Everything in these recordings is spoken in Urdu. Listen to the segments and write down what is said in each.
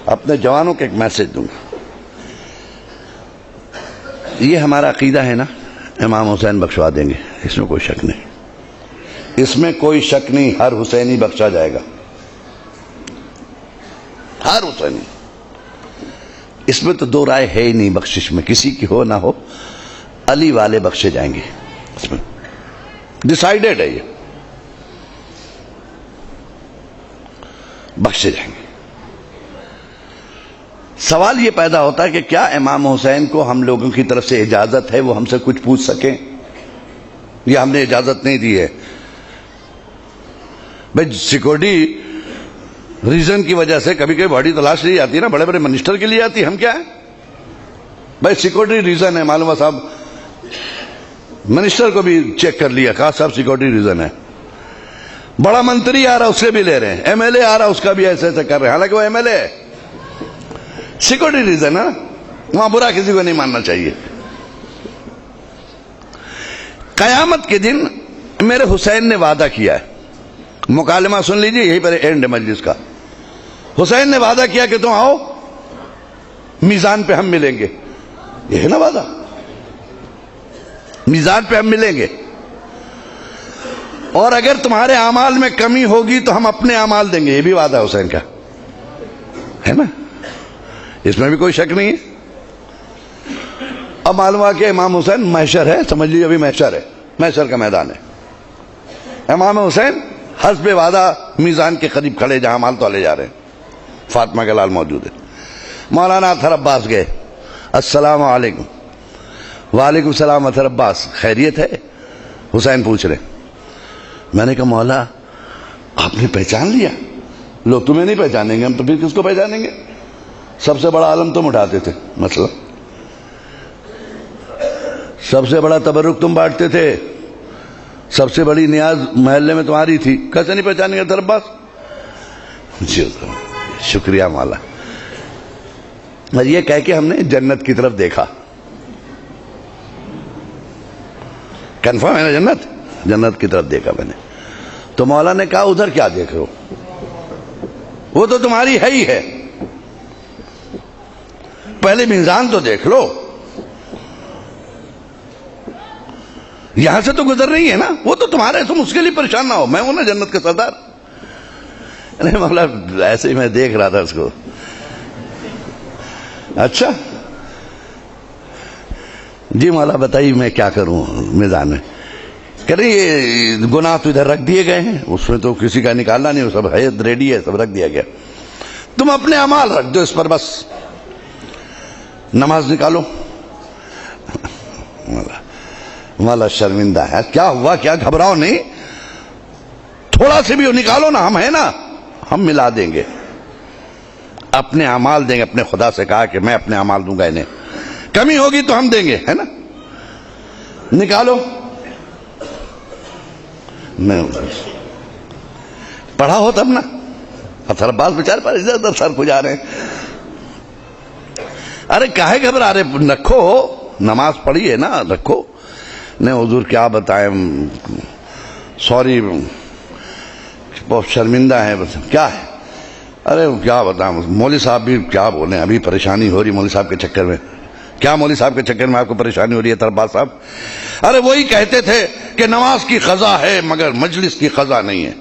اپنے جوانوں کو ایک میسج دوں گا. یہ ہمارا عقیدہ ہے نا, امام حسین بخشوا دیں گے, اس میں کوئی شک نہیں, اس میں کوئی شک نہیں. ہر حسینی بخشا جائے گا, ہر حسینی. اس میں تو دو رائے ہے ہی نہیں بخشش میں, کسی کی ہو نہ ہو, علی والے بخشے جائیں گے. اس میں ڈیسائیڈڈ ہے, یہ بخشے جائیں گے. سوال یہ پیدا ہوتا ہے کہ کیا امام حسین کو ہم لوگوں کی طرف سے اجازت ہے وہ ہم سے کچھ پوچھ سکیں, یا ہم نے اجازت نہیں دی ہے؟ بھائی سیکورٹی ریزن کی وجہ سے کبھی کبھی باڈی تلاش لی جاتی ہے نا, بڑے بڑے منسٹر کے لیے آتی ہے, ہم کیا ہے بھائی سیکورٹی ریزن ہے, معلوم ہے صاحب منسٹر کو بھی چیک کر لیا, کہا صاحب سیکورٹی ریزن ہے. بڑا منتری آ رہا اس سے بھی لے رہے ہیں, ایم ایل اے آ رہا اس کا بھی ایسے ایسے کر رہے ہیں, حالانکہ وہ ایم ایل اے ہے. سیکورٹی ریزن ہے, وہاں برا کسی کو نہیں ماننا چاہیے. قیامت کے دن میرے حسین نے وعدہ کیا ہے, مکالمہ سن لیجیے, یہی پر اینڈ ہے مجلس کا. حسین نے وعدہ کیا کہ تم آؤ میزان پہ ہم ملیں گے, یہ ہے نا وعدہ, میزان پہ ہم ملیں گے, اور اگر تمہارے اعمال میں کمی ہوگی تو ہم اپنے اعمال دیں گے, یہ بھی وعدہ ہے حسین کا, ہے نا, اس میں بھی کوئی شک نہیں ہے. اب معلوم ہوا کہ امام حسین محشر ہے, سمجھ لیجیے ابھی محشر ہے, محشر کا میدان ہے. امام حسین حسب وعدہ میزان کے قریب کھڑے جہاں مال تولے جا رہے ہیں, فاطمہ کا لال موجود ہے. مولانا اطہر عباس گئے, السلام علیکم. وعلیکم السلام اطہر عباس, خیریت ہے؟ حسین پوچھ رہے. میں نے کہا مولا آپ نے پہچان لیا؟ لوگ تمہیں نہیں پہچانیں گے, ہم تو پھر کس کو پہچانیں گے؟ سب سے بڑا عالم تم اٹھاتے تھے, مسئلہ سب سے بڑا تبرک تم بانٹتے تھے, سب سے بڑی نیاز محلے میں تمہاری تھی, کیسے نہیں پہچانیں گے اطہر عباس؟ شکریہ مولا. اور یہ کہہ کے ہم نے جنت کی طرف دیکھا. کنفرم ہے نا جنت, جنت کی طرف دیکھا میں نے. تو مولا نے کہا ادھر کیا دیکھ رہے ہو, وہ تو تمہاری ہے ہی ہے, پہلے میزان تو دیکھ لو, یہاں سے تو گزر رہی ہے نا, وہ تو تمہارے, تم اس کے لیے پریشان نہ ہو, میں ہوں نا جنت کا سردار. نہیں مولا ایسے ہی میں دیکھ رہا تھا اس کو. اچھا جی مولا بتائیے میں کیا کروں میدان میں؟ کہہ رہے یہ گناہ تو ادھر رکھ دیے گئے ہیں, اس میں تو کسی کا نکالنا نہیں, وہ سب ہے ریڈی ہے, سب رکھ دیا گیا, تم اپنے اعمال رکھ دو اس پر بس. نماز نکالو. مولا شرمندہ ہے, کیا ہوا, کیا گھبراؤ نہیں, تھوڑا سے بھی نکالو نا, ہم ہیں نا, ہم ملا دیں گے, اپنے اعمال دیں گے. اپنے خدا سے کہا کہ میں اپنے اعمال دوں گا انہیں, کمی ہوگی تو ہم دیں گے, ہے نا, نکالو. میں پڑھا ہو تب نا, اطہر عباس بیچارے پر ادھر ادھر سر کو جا رہے ہیں. ارے کاہے گھبرا رہے, رکھو, نماز پڑھی ہے نا, رکھو. نہیں حضور کیا بتائیں, سوری بہت شرمندہ ہے, بس کیا ہے, ارے کیا بتائیں, مولوی صاحب بھی کیا بولیں, ابھی پریشانی ہو رہی مولوی صاحب کے چکر میں. کیا مولوی صاحب کے چکر میں آپ کو پریشانی ہو رہی ہے اطہر عباس صاحب؟ ارے وہی کہتے تھے کہ نماز کی قضا ہے مگر مجلس کی قضا نہیں ہے.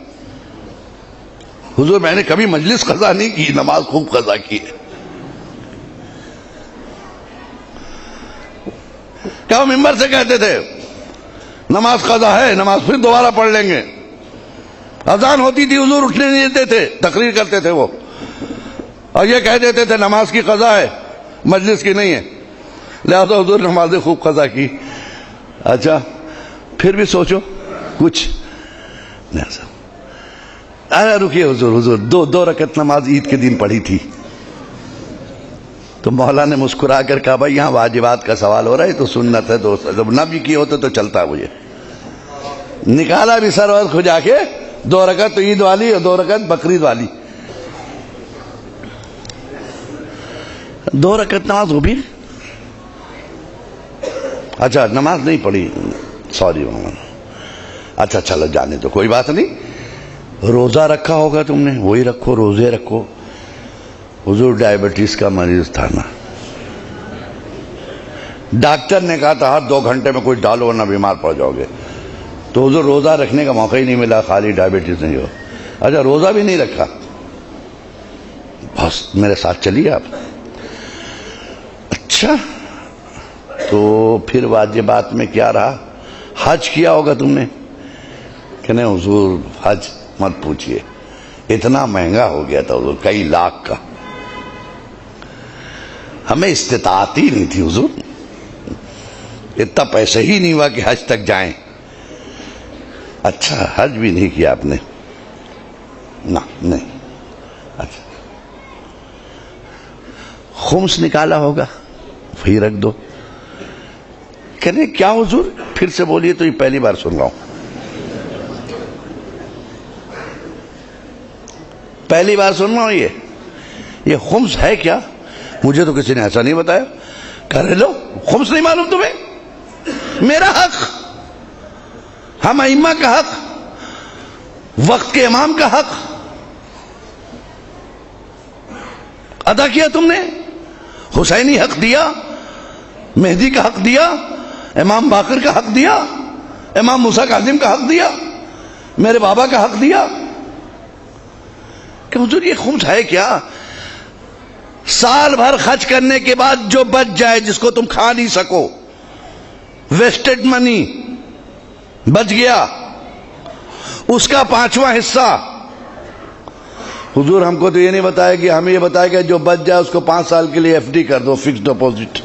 حضور میں نے کبھی مجلس قضا نہیں کی, نماز خوب قضا کی ہے. کیا وہ ممبر سے کہتے تھے نماز قضا ہے, نماز پھر دوبارہ پڑھ لیں گے. اذان ہوتی تھی حضور اٹھنے نہیں دیتے تھے, تقریر کرتے تھے وہ, اور یہ کہہ دیتے تھے نماز کی قضا ہے مجلس کی نہیں ہے, لہذا حضور نماز خوب قضا کی. اچھا پھر بھی سوچو کچھ نہیں. ارے رکیے حضور, حضور دو رکعت نماز عید کے دن پڑھی تھی. تو مولا نے مسکرا کر کہا بھائی یہاں واجبات کا سوال ہو رہا ہے, تو سنت ہے, دوست جب نہ بھی کیے ہوتے تو چلتا. مجھے نکالا بھی سر اور کھجا کے, 2 رکعت تو عید والی اور 2 رکعت بقرعید والی. 2 رکعت نماز وہ بھی, اچھا نماز نہیں پڑھی, سوری مولانا. اچھا چلو جانے تو کوئی بات نہیں. روزہ رکھا ہوگا تم نے, وہی رکھو, روزے رکھو. حضور ڈائبٹیز کا مریض تھا نا، ڈاکٹر نے کہا تھا ہر 2 گھنٹے میں کچھ ڈالو ورنہ بیمار پڑ جاؤ گے، تو حضور روزہ رکھنے کا موقع ہی نہیں ملا، خالی ڈائبٹیز نہیں ہو۔ اچھا روزہ بھی نہیں رکھا، بس میرے ساتھ چلیے آپ۔ اچھا تو پھر واجبات میں کیا رہا؟ حج کیا ہوگا تم نے کہ نہیں؟ حضور حج مت پوچھئے، اتنا مہنگا ہو گیا تھا حضور، کئی لاکھ کا، ہمیں استطاعت ہی نہیں تھی حضور، اتنا پیسے ہی نہیں ہوا کہ حج تک جائیں۔ اچھا حج بھی نہیں کیا آپ نے؟ نہ نہیں۔ اچھا خمس نکالا ہوگا، وہی رکھ دو۔ کہنے کیا حضور؟ پھر سے بولیے، تو یہ پہلی بار سن رہا ہوں، پہلی بار سن رہا ہوں یہ خمس ہے کیا؟ مجھے تو کسی نے ایسا نہیں بتایا۔ کہہ رہے لو خمس نہیں معلوم تمہیں؟ میرا حق، ہم ائمہ کا حق، وقت کے امام کا حق ادا کیا تم نے، حسینی حق دیا، مہدی کا حق دیا، امام باقر کا حق دیا، امام موسیٰ کاظم کا حق دیا، میرے بابا کا حق دیا۔ کہ حضور یہ خمس ہے کیا؟ سال بھر خرچ کرنے کے بعد جو بچ جائے، جس کو تم کھا نہیں سکو، ویسٹڈ منی بچ گیا، اس کا 5واں حصہ۔ حضور ہم کو تو یہ نہیں بتایا کہ ہمیں یہ بتایا کہ جو بچ جائے اس کو 5 سال کے لیے FD کر دو، فکس ڈپوزٹ۔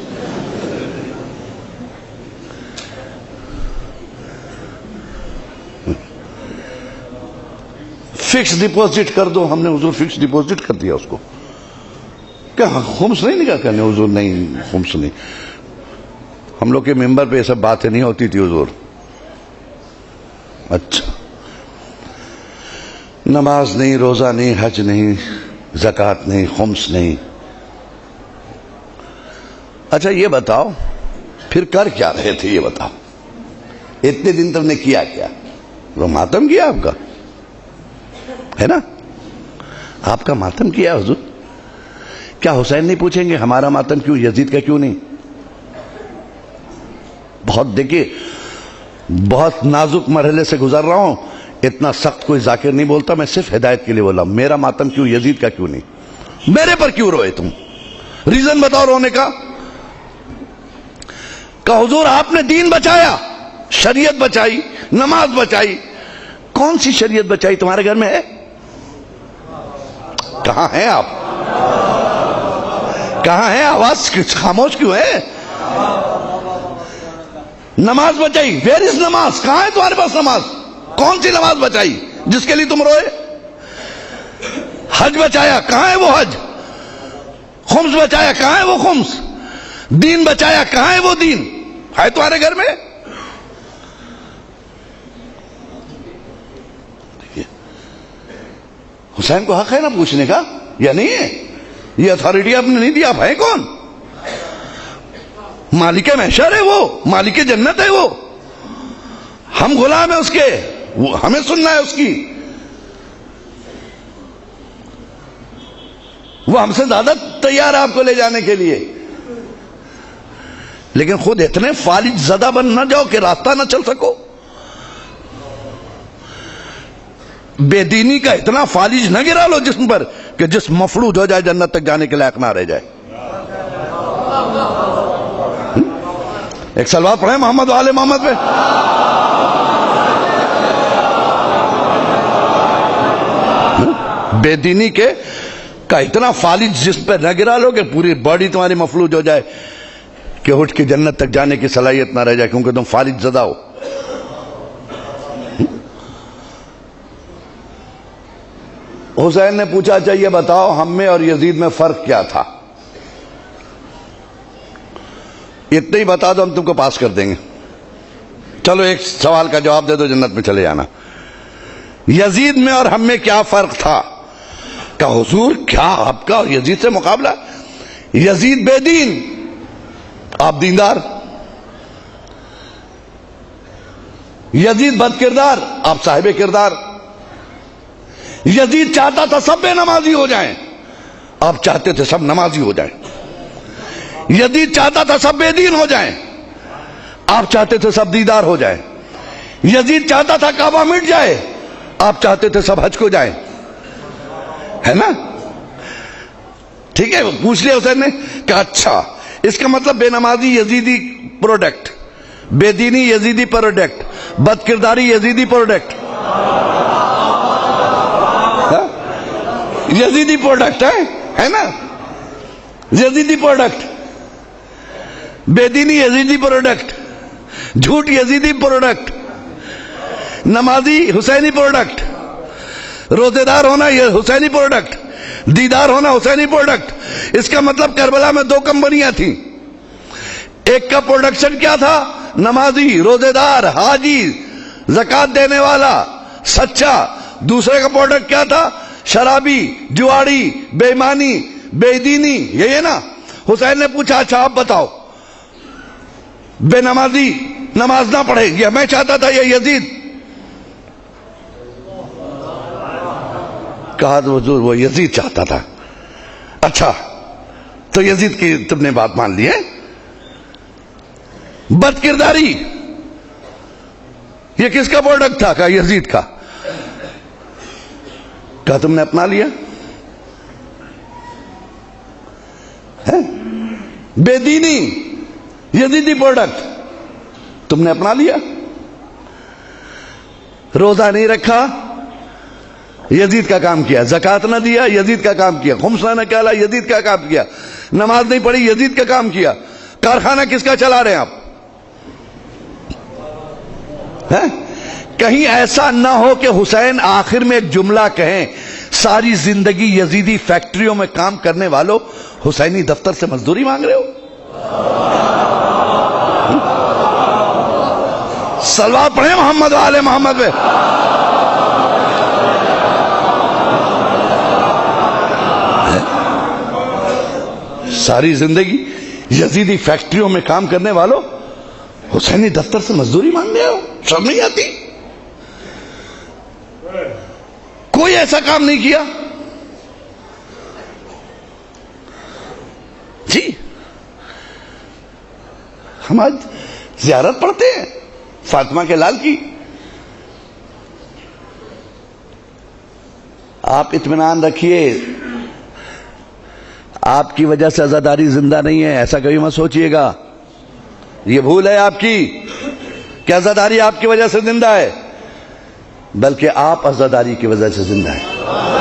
فکس ڈپوزٹ کر دو، ہم نے حضور فکس ڈپوزٹ کر دیا اس کو۔ کیا خمس نہیں نکاح کرنے؟ حضور نہیں، خمس نہیں، ہم لوگ کے ممبر پہ یہ سب باتیں نہیں ہوتی تھی حضور۔ اچھا نماز نہیں، روزہ نہیں، حج نہیں، زکوٰۃ نہیں، خمس نہیں۔ اچھا یہ بتاؤ پھر کر کیا رہے تھے؟ یہ بتاؤ اتنے دن تم نے کیا کیا؟ وہ ماتم کیا آپ کا ہے نا، آپ کا ماتم کیا حضور۔ کیا حسین نہیں پوچھیں گے ہمارا ماتم کیوں، یزید کا کیوں نہیں؟ بہت دیکھیے، بہت نازک مرحلے سے گزر رہا ہوں، اتنا سخت کوئی ذاکر نہیں بولتا، میں صرف ہدایت کے لیے بولا۔ میرا ماتم کیوں، یزید کا کیوں نہیں؟ میرے پر کیوں روئے تم؟ ریزن بتاؤ رونے کا۔ کہ حضور آپ نے دین بچایا، شریعت بچائی، نماز بچائی۔ کون سی شریعت بچائی تمہارے گھر میں ہے؟ کہاں ہیں آپ؟ کہاں ہیں؟ آواز خاموش کیوں ہے؟ نماز بچائی، ویئر از نماز؟ کہاں ہے تمہارے پاس نماز؟ کون سی نماز بچائی جس کے لیے تم روئے؟ حج بچایا، کہاں ہے وہ حج؟ خمس بچایا، کہاں ہے وہ خمس؟ دین بچایا، کہاں ہے وہ دین؟ ہے تمہارے گھر میں؟ حسین کو حق ہے نا پوچھنے کا، یا نہیں ہے؟ یہ اتھارٹی آپ نے نہیں دی، آپ ہیں کون؟ مالک محشر ہے وہ، مالک جنت ہے وہ، ہم غلام ہیں اس کے، وہ ہمیں سننا ہے اس کی۔ وہ ہم سے زیادہ تیار ہے آپ کو لے جانے کے لیے، لیکن خود اتنے فالج زدہ بن نہ جاؤ کہ راستہ نہ چل سکو۔ بے دینی کا اتنا فالج نہ گرا لو جسم پر کہ جسم مفلوج ہو جائے، جنت تک جانے کے لائق نہ رہ جائے۔ ایک سلوات پڑھیں محمد و آل محمد پہ۔ بے دینی کے کا اتنا فالج جسم پہ نہ گرا لو کہ پوری باڈی تمہاری مفلوج ہو جائے کہ اٹھ کے جنت تک جانے کی صلاحیت نہ رہ جائے، کیونکہ تم فالج زدہ ہو۔ حسین نے پوچھا اچھا یہ بتاؤ ہم میں اور یزید میں فرق کیا تھا؟ اتنے ہی بتا دو ہم تم کو پاس کر دیں گے، چلو ایک سوال کا جواب دے دو، جنت میں چلے جانا۔ یزید میں اور ہم میں کیا فرق تھا؟ کہ حضور کیا آپ کا اور یزید سے مقابلہ؟ یزید بے دین، آپ دیندار۔ یزید بد کردار، آپ صاحب کردار۔ یزید چاہتا تھا سب بے نمازی ہو جائیں، آپ چاہتے تھے سب نمازی ہو جائیں. یزید چاہتا تھا سب بے دین ہو جائیں، آپ چاہتے تھے سب دیدار ہو جائیں. یزید چاہتا تھا کعبہ مٹ جائے، آپ چاہتے تھے سب حج کو جائیں. ہے نا؟ ٹھیک ہے. پوچھ لیا حسین نے کہ اچھا اس کا مطلب بے نمازی یزیدی پروڈکٹ، بے دینی یزیدی پروڈکٹ، بد کرداری یزیدی پروڈکٹ، یزیدی پروڈکٹ ہے نا؟ یزیدی پروڈکٹ، بے دینی یزیدی پروڈکٹ، جھوٹ یزیدی پروڈکٹ، نمازی حسینی پروڈکٹ، روزے دار ہونا یہ حسینی پروڈکٹ، دیدار ہونا حسینی پروڈکٹ. اس کا مطلب کربلا میں 2 کمپنیاں تھیں. ایک کا پروڈکشن کیا تھا؟ نمازی، روزے دار، حاجی، زکات دینے والا، سچا. دوسرے کا پروڈکٹ کیا تھا؟ شرابی، جواڑی، بے ایمانی، بے دینی. یہی ہے نا؟ حسین نے پوچھا اچھا آپ بتاؤ، بے نمازی نماز نہ پڑھے یہ میں چاہتا تھا یا یزید؟ کہا تو حضور وہ یزید چاہتا تھا. اچھا تو یزید کی تم نے بات مان لی ہے. بد کرداری یہ کس کا پروڈکٹ تھا؟ کہا یزید کا. کہا تم نے اپنا لیا. بے دینی یزیدی پروڈکٹ تم نے اپنا لیا. روزہ نہیں رکھا، یزید کا کام کیا. زکات نہ دیا، یزید کا کام کیا. خمس نہ نکالا، یزید کا کام کیا. نماز نہیں پڑھی، یزید کا کام کیا. کارخانہ کس کا چلا رہے ہیں آپ؟ کہیں ایسا نہ ہو کہ حسین آخر میں ایک جملہ کہیں، ساری زندگی یزیدی فیکٹریوں میں کام کرنے والوں حسینی دفتر سے مزدوری مانگ رہے ہو. صلوات پڑھیں محمد و آل محمد پہ. ساری زندگی یزیدی فیکٹریوں میں کام کرنے والوں حسینی دفتر سے مزدوری مانگ رہے ہو. شرم نہیں آتی؟ کوئی ایسا کام نہیں کیا جی. ہم آج زیارت پڑھتے ہیں فاطمہ کے لال کی. آپ اطمینان رکھیے، آپ کی وجہ سے عزاداری زندہ نہیں ہے، ایسا کبھی مت سوچئے گا. یہ بھول ہے آپ کی کہ عزاداری آپ کی وجہ سے زندہ ہے، بلکہ آپ عزاداری کی وجہ سے زندہ ہے.